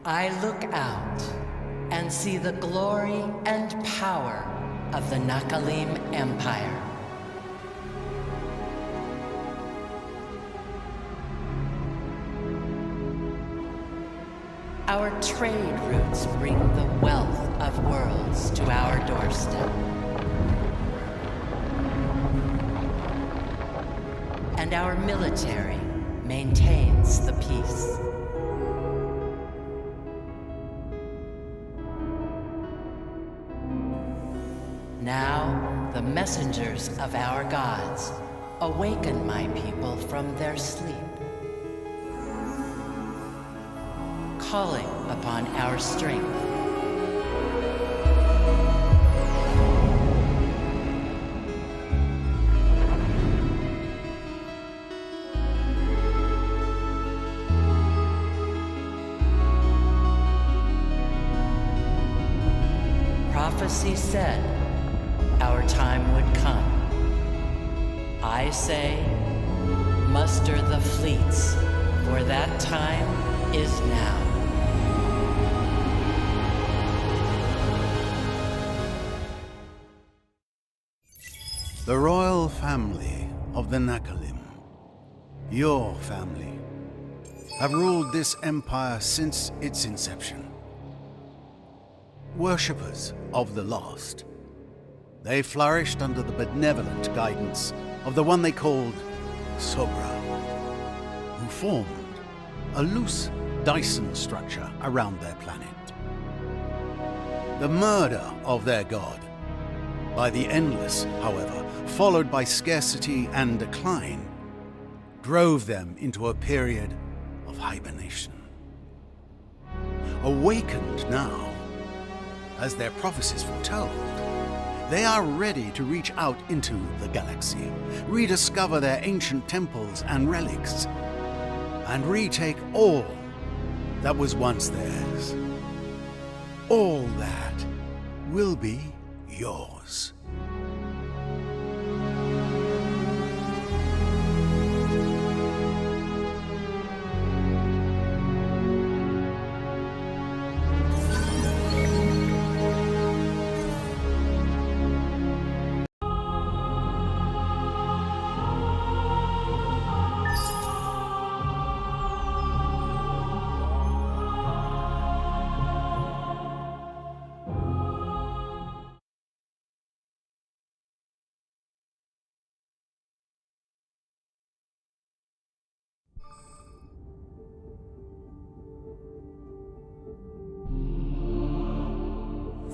I look out and see the glory and power of the Nakalim Empire. Our trade routes bring the wealth of worlds to our doorstep. And our military maintains the peace. Now, the messengers of our gods awaken my people from their sleep, calling upon our strength. Prophecy said our time would come. I say, muster the fleets, for that time is now. The royal family of the Nakalim, your family, have ruled this empire since its inception. Worshippers of the lost, they flourished under the benevolent guidance of the one they called Sobra, who formed a loose Dyson structure around their planet. The murder of their god, by the endless, however, followed by scarcity and decline, drove them into a period of hibernation. Awakened now, as their prophecies foretold, they are ready to reach out into the galaxy, rediscover their ancient temples and relics, and retake all that was once theirs. All that will be yours.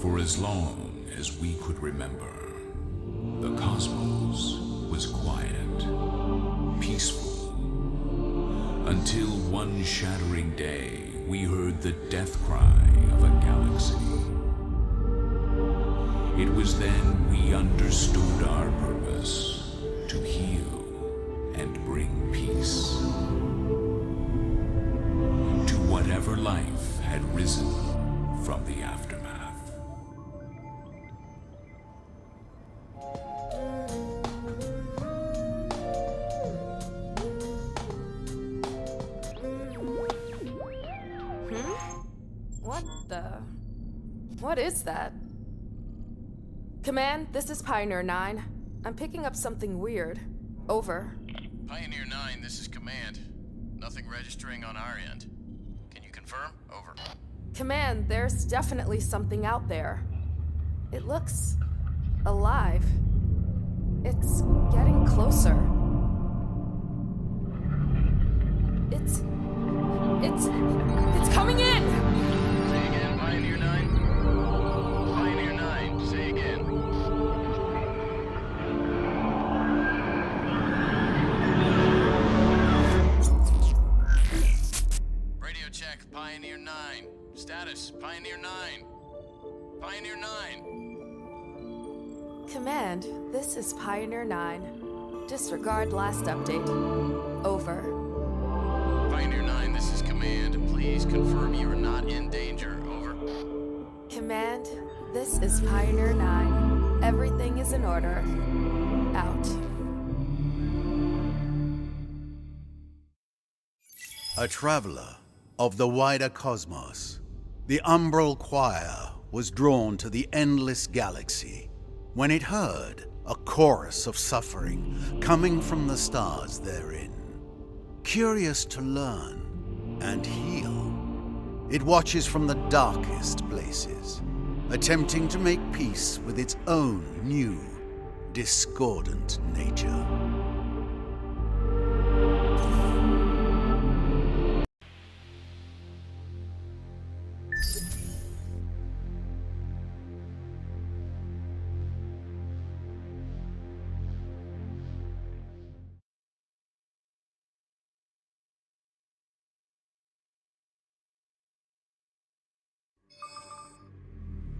For as long as we could remember, the cosmos was quiet, peaceful, until one shattering day we heard the death cry of a galaxy. It was then we understood our purpose, to heal and bring peace to whatever life had risen from the aftermath. What is that? Command, this is Pioneer 9. I'm picking up something weird. Over. Pioneer 9, this is Command. Nothing registering on our end. Can you confirm? Over. Command, there's definitely something out there. It looks alive. It's getting closer. It's coming in! Say again, Pioneer 9? Pioneer 9, say again. Radio check, Pioneer 9. Status, Pioneer 9. Pioneer 9. Command, this is Pioneer 9. Disregard last update. Over. Pioneer 9, this is Command. Please confirm you are not in danger. Over. Command, this is Pioneer 9. Everything is in order. Out. A traveler of the wider cosmos, The umbral choir was drawn to the endless galaxy when it heard a chorus of suffering coming from the stars therein. Curious to learn and heal, it watches from the darkest places, attempting to make peace with its own new, discordant nature.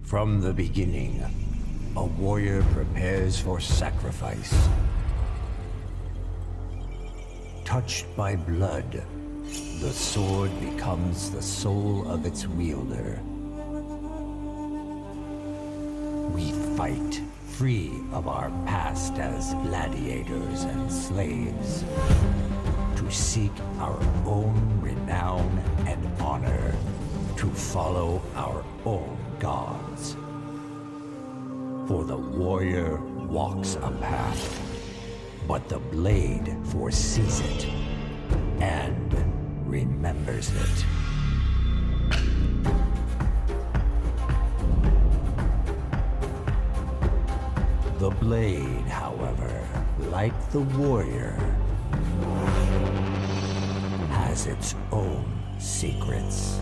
From the beginning, a warrior prepares for sacrifice. Touched by blood, the sword becomes the soul of its wielder. We fight, free of our past as gladiators and slaves, to seek our own renown and honor, to follow our own gods. For the warrior walks a path, but the blade foresees it and remembers it. The blade, however, like the warrior, has its own secrets.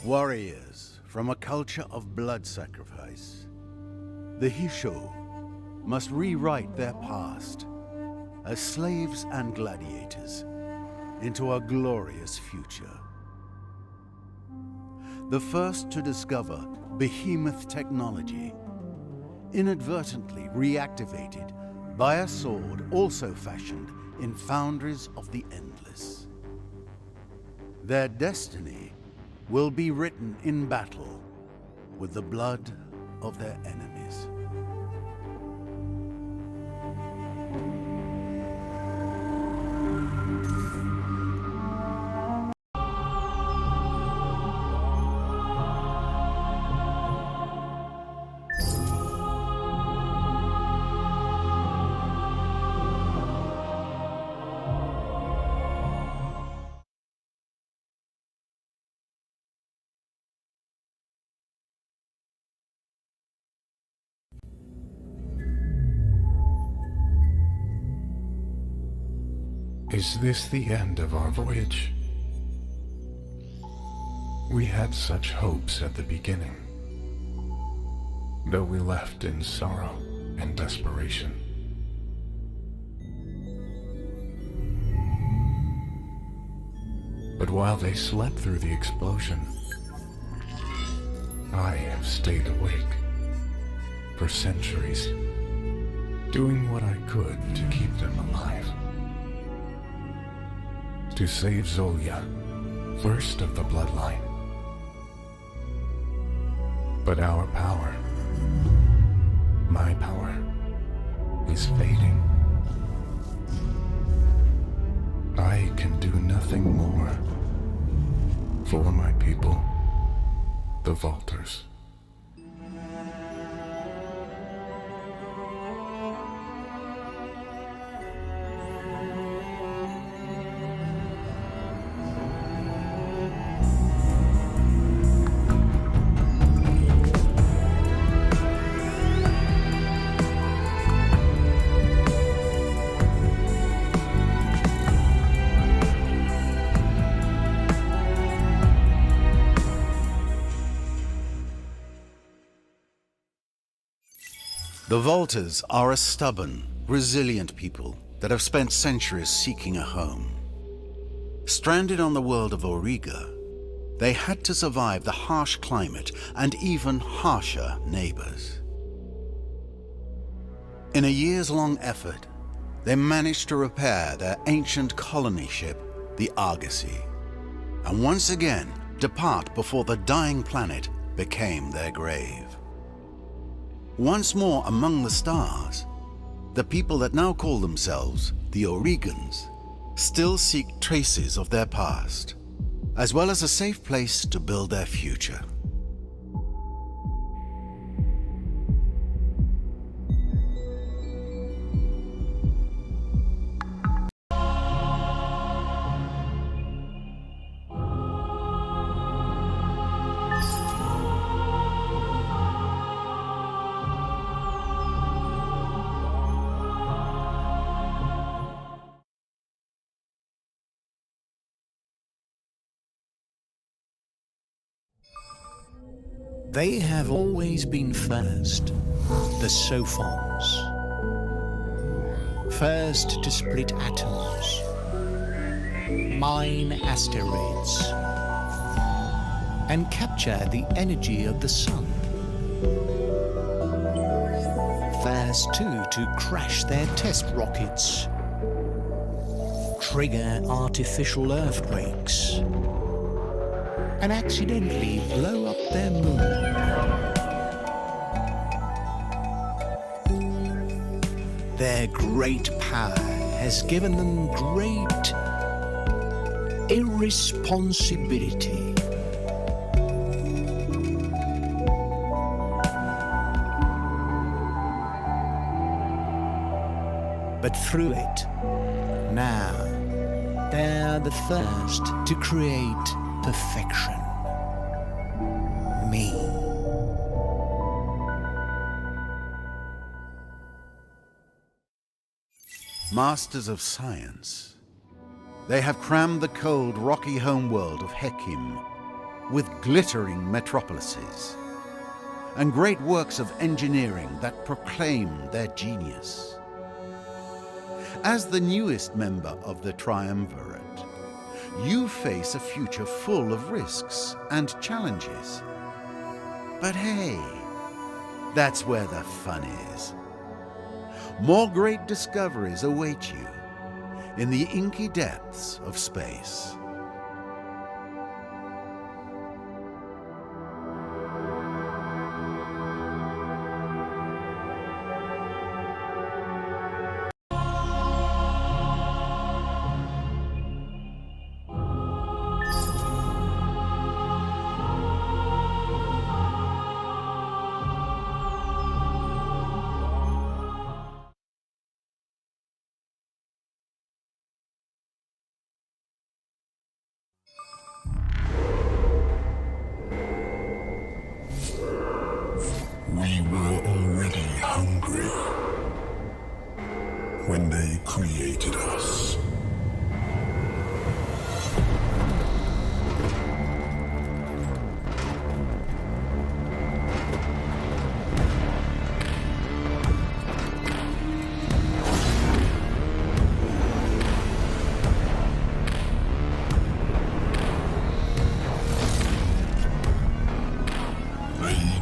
Warriors from a culture of blood sacrifice, the Hisho must rewrite their past as slaves and gladiators into a glorious future. The first to discover behemoth technology, inadvertently reactivated by a sword also fashioned in foundries of the endless. Their destiny will be written in battle with the blood of their enemies. Is this the end of our voyage? We had such hopes at the beginning, though we left in sorrow and desperation. But while they slept through the explosion, I have stayed awake for centuries, doing what I could to keep them alive. To save Zolia, first of the bloodline. But our power, my power, is fading. I can do nothing more for my people, the Vaulters. The Vaulters are a stubborn, resilient people that have spent centuries seeking a home. Stranded on the world of Auriga, they had to survive the harsh climate and even harsher neighbors. In a years-long effort, they managed to repair their ancient colony ship the Argosy, and once again depart before the dying planet became their grave. Once more among the stars, the people that now call themselves the Oregons still seek traces of their past, as well as a safe place to build their future. They have always been first, the Sophons. First to split atoms, mine asteroids, and capture the energy of the sun. First too to crash their test rockets, trigger artificial earthquakes, and accidentally blow up their moon. Their great power has given them great irresponsibility. But through it, now, they're the first to create perfection. Me. Masters of science, they have crammed the cold, rocky homeworld of Hekim with glittering metropolises and great works of engineering that proclaim their genius. As the newest member of the Triumvirate, you face a future full of risks and challenges. But hey, that's where the fun is. More great discoveries await you in the inky depths of space. We were already hungry when they created us.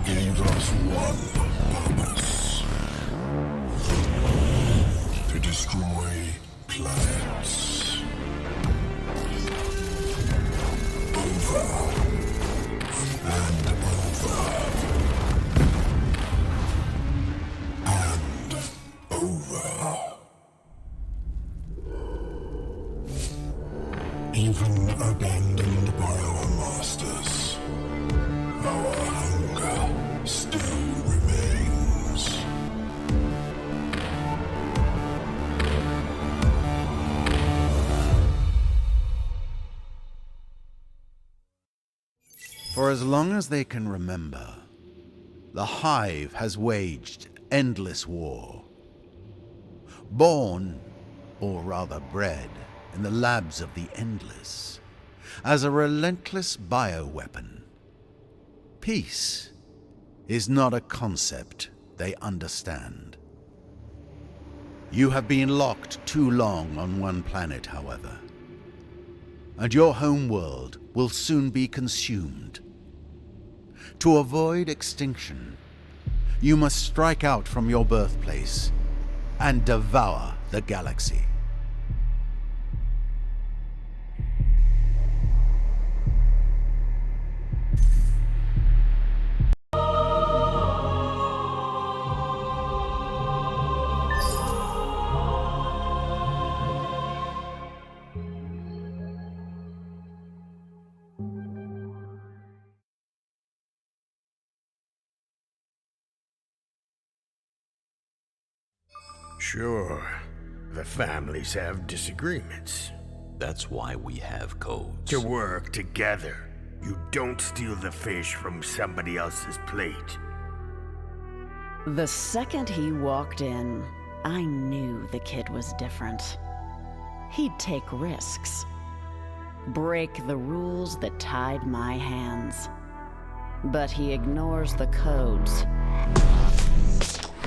Gave us one purpose: to destroy planets. Over and over and over. Even abandoned by our masters, our hunger still remains. For as long as they can remember, the Hive has waged endless war. Born, or rather bred, in the labs of the Endless, as a relentless bioweapon, peace is not a concept they understand. You have been locked too long on one planet, however, and your homeworld will soon be consumed. To avoid extinction, you must strike out from your birthplace and devour the galaxy. Sure, the families have disagreements. That's why we have codes. To work together. You don't steal the fish from somebody else's plate. The second he walked in, I knew the kid was different. He'd take risks. Break the rules that tied my hands. But he ignores the codes.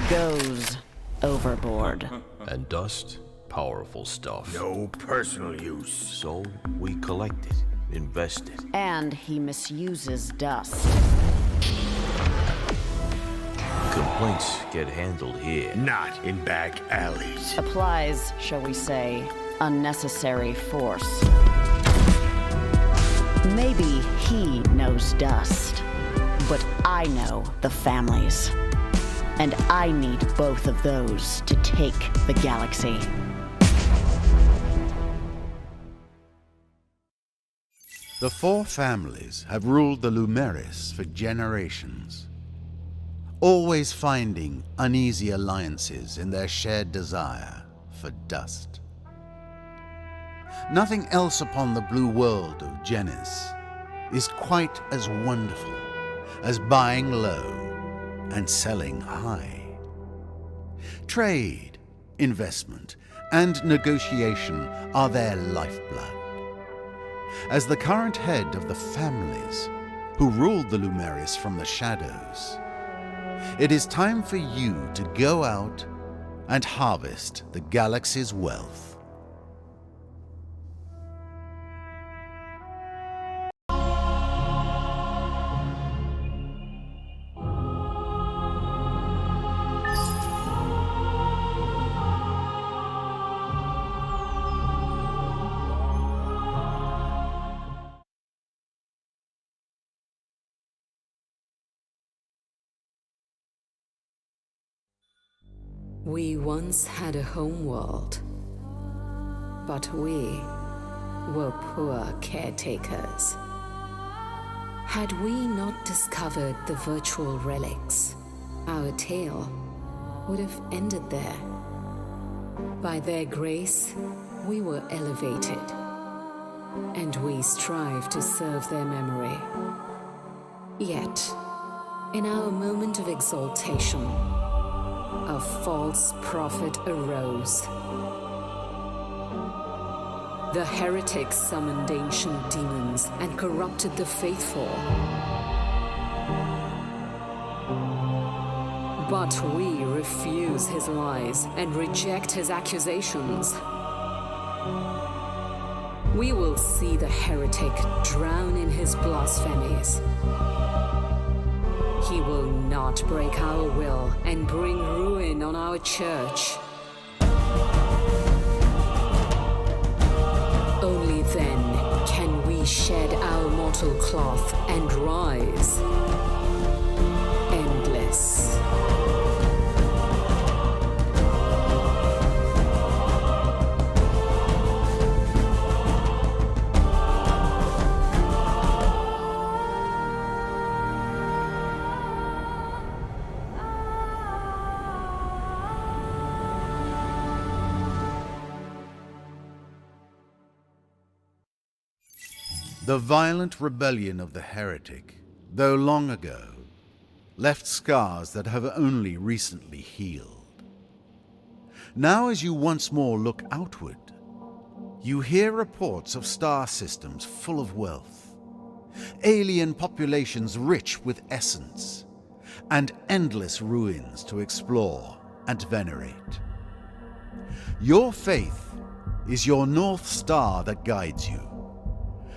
Goes overboard. And dust? Powerful stuff. No personal use. So we collect it, invest it. And he misuses dust. Complaints get handled here. Not in back alleys. Applies, shall we say, unnecessary force. Maybe he knows dust, but I know the families. And I need both of those to take the galaxy. The four families have ruled the Lumeris for generations, always finding uneasy alliances in their shared desire for dust. Nothing else upon the blue world of Genis is quite as wonderful as buying low and selling high. Trade, investment, and negotiation are their lifeblood. As the current head of the families who ruled the Lumeris from the shadows, it is time for you to go out and harvest the galaxy's wealth. We once had a home world, but we were poor caretakers. Had we not discovered the virtual relics, our tale would have ended there. By their grace, we were elevated, and we strive to serve their memory. Yet, in our moment of exaltation, a false prophet arose. The heretics summoned ancient demons and corrupted the faithful. But we refuse his lies and reject his accusations. We will see the heretic drown in his blasphemies. He will not break our will and bring ruin on our church. Only then can we shed our mortal cloth and rise endless. The violent rebellion of the heretic, though long ago, left scars that have only recently healed. Now as you once more look outward, you hear reports of star systems full of wealth, alien populations rich with essence, and endless ruins to explore and venerate. Your faith is your North Star that guides you,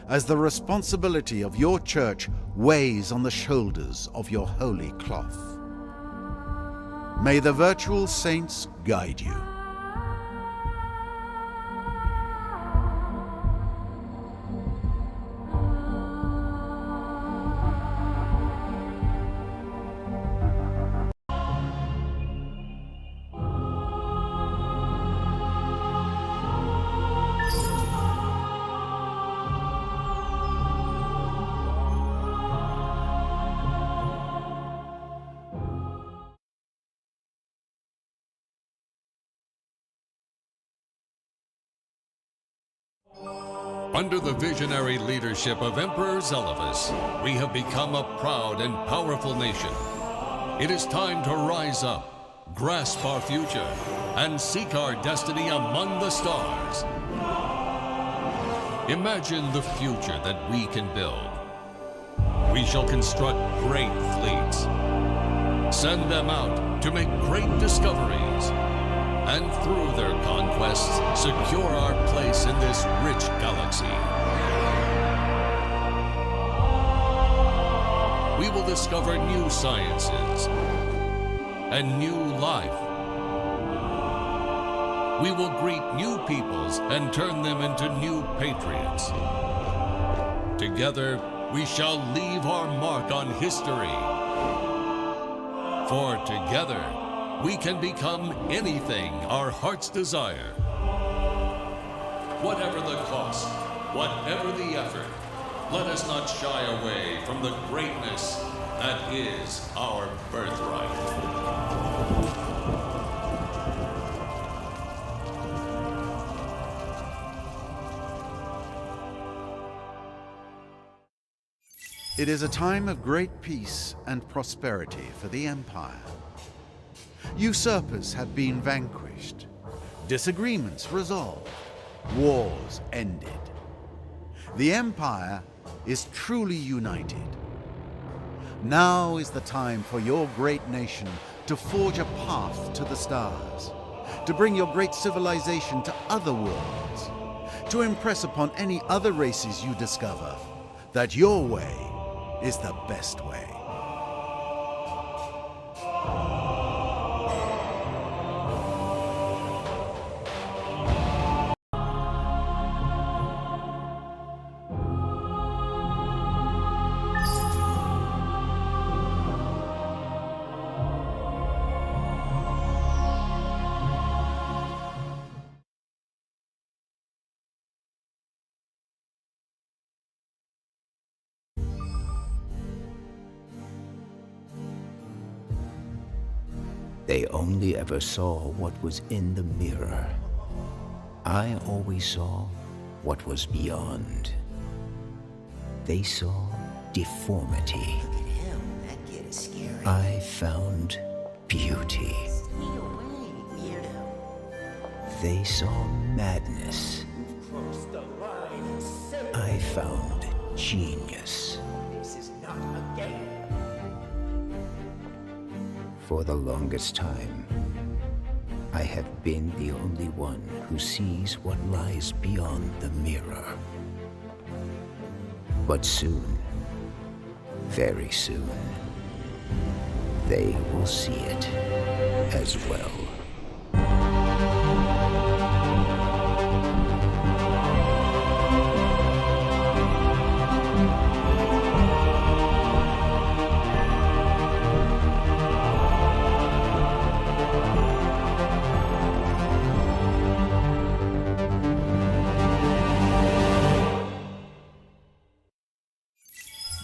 as the responsibility of your church weighs on the shoulders of your holy cloth. May the virtual saints guide you. Under the visionary leadership of Emperor Zelivus, we have become a proud and powerful nation. It is time to rise up, grasp our future, and seek our destiny among the stars. Imagine the future that we can build. We shall construct great fleets, send them out to make great discoveries, and through their conquests, secure our place in this rich galaxy. We will discover new sciences and new life. We will greet new peoples and turn them into new patriots. Together, we shall leave our mark on history. For together, we can become anything our hearts desire. Whatever the cost, whatever the effort, let us not shy away from the greatness that is our birthright. It is a time of great peace and prosperity for the Empire. Usurpers have been vanquished, disagreements resolved, wars ended. The Empire is truly united. Now is the time for your great nation to forge a path to the stars, to bring your great civilization to other worlds, to impress upon any other races you discover that your way is the best way. They only ever saw what was in the mirror. I always saw what was beyond. They saw deformity. Look at him. That kid is scary. I found beauty. Stay away, weirdo. They saw madness. Cross the line. I found genius. This is not a game. For the longest time, I have been the only one who sees what lies beyond the mirror. But soon, very soon, they will see it as well.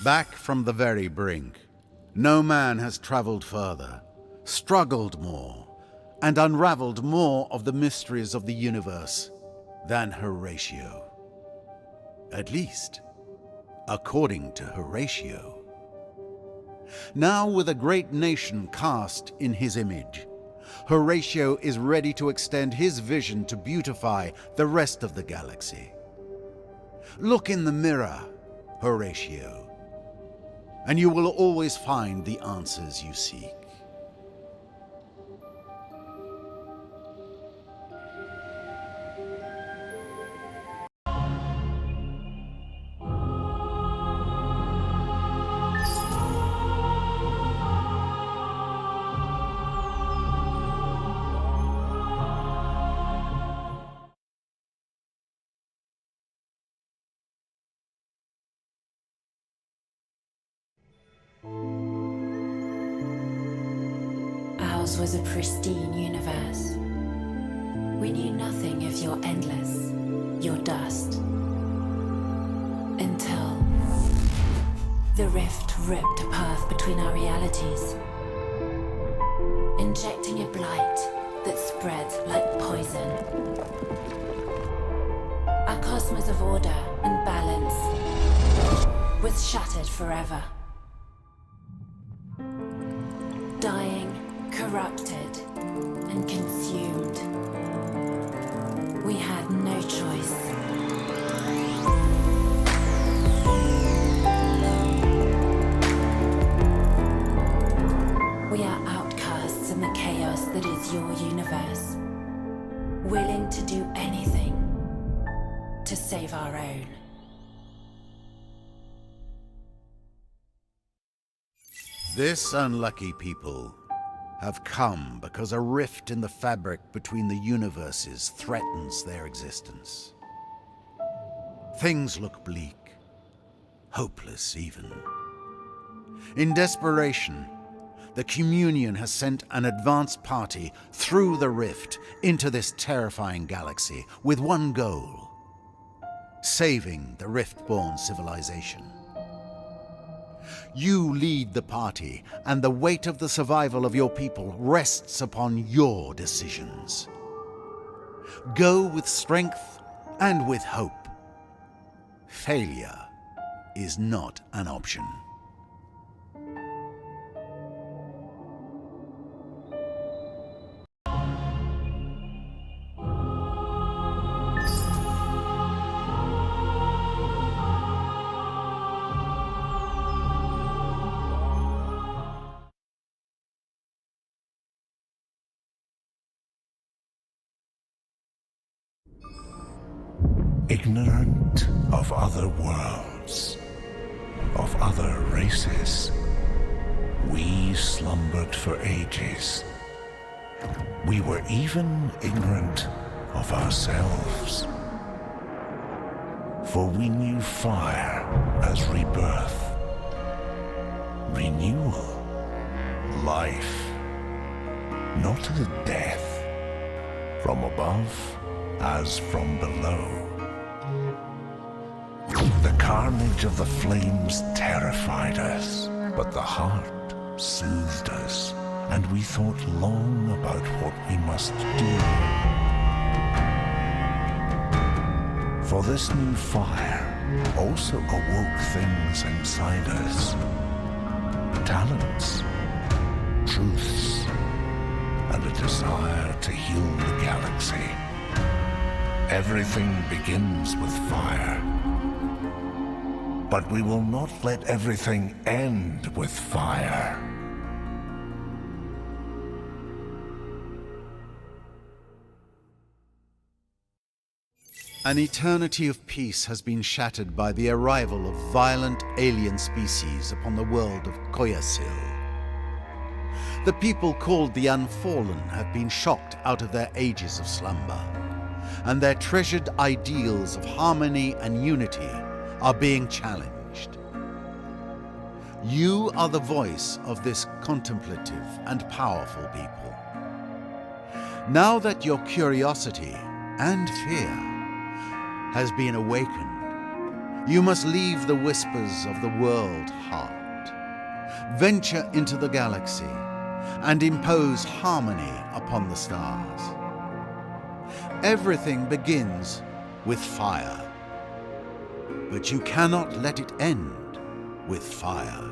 Back from the very brink, no man has traveled further, struggled more, and unraveled more of the mysteries of the universe than Horatio. At least, according to Horatio. Now, with a great nation cast in his image, Horatio is ready to extend his vision to beautify the rest of the galaxy. Look in the mirror, Horatio, and you will always find the answers you seek. Ours was a pristine universe. We knew nothing of your endless, your dust. Until the rift ripped a path between our realities, injecting a blight that spread like poison. Our cosmos cosmos of order and balance was shattered forever. Dying, corrupted, and consumed. We had no choice. We are outcasts in the chaos that is your universe, willing to do anything to save our own. This unlucky people have come because a rift in the fabric between the universes threatens their existence. Things look bleak, hopeless even. In desperation, the Communion has sent an advance party through the rift into this terrifying galaxy with one goal: saving the Rift-born civilization. You lead the party, and the weight of the survival of your people rests upon your decisions. Go with strength and with hope. Failure is not an option. Ignorant of other worlds, of other races, we slumbered for ages. We were even ignorant of ourselves. For we knew fire as rebirth, renewal, life, not as death, from above as from below. The carnage of the flames terrified us, but the heart soothed us, and we thought long about what we must do. For this new fire also awoke things inside us. Talents, truths, and a desire to heal the galaxy. Everything begins with fire. But we will not let everything end with fire. An eternity of peace has been shattered by the arrival of violent alien species upon the world of Koyasil. The people called the Unfallen have been shocked out of their ages of slumber, and their treasured ideals of harmony and unity are being challenged. You are the voice of this contemplative and powerful people. Now that your curiosity and fear has been awakened, you must leave the whispers of the world heart, venture into the galaxy, and impose harmony upon the stars. Everything begins with fire, but you cannot let it end with fire.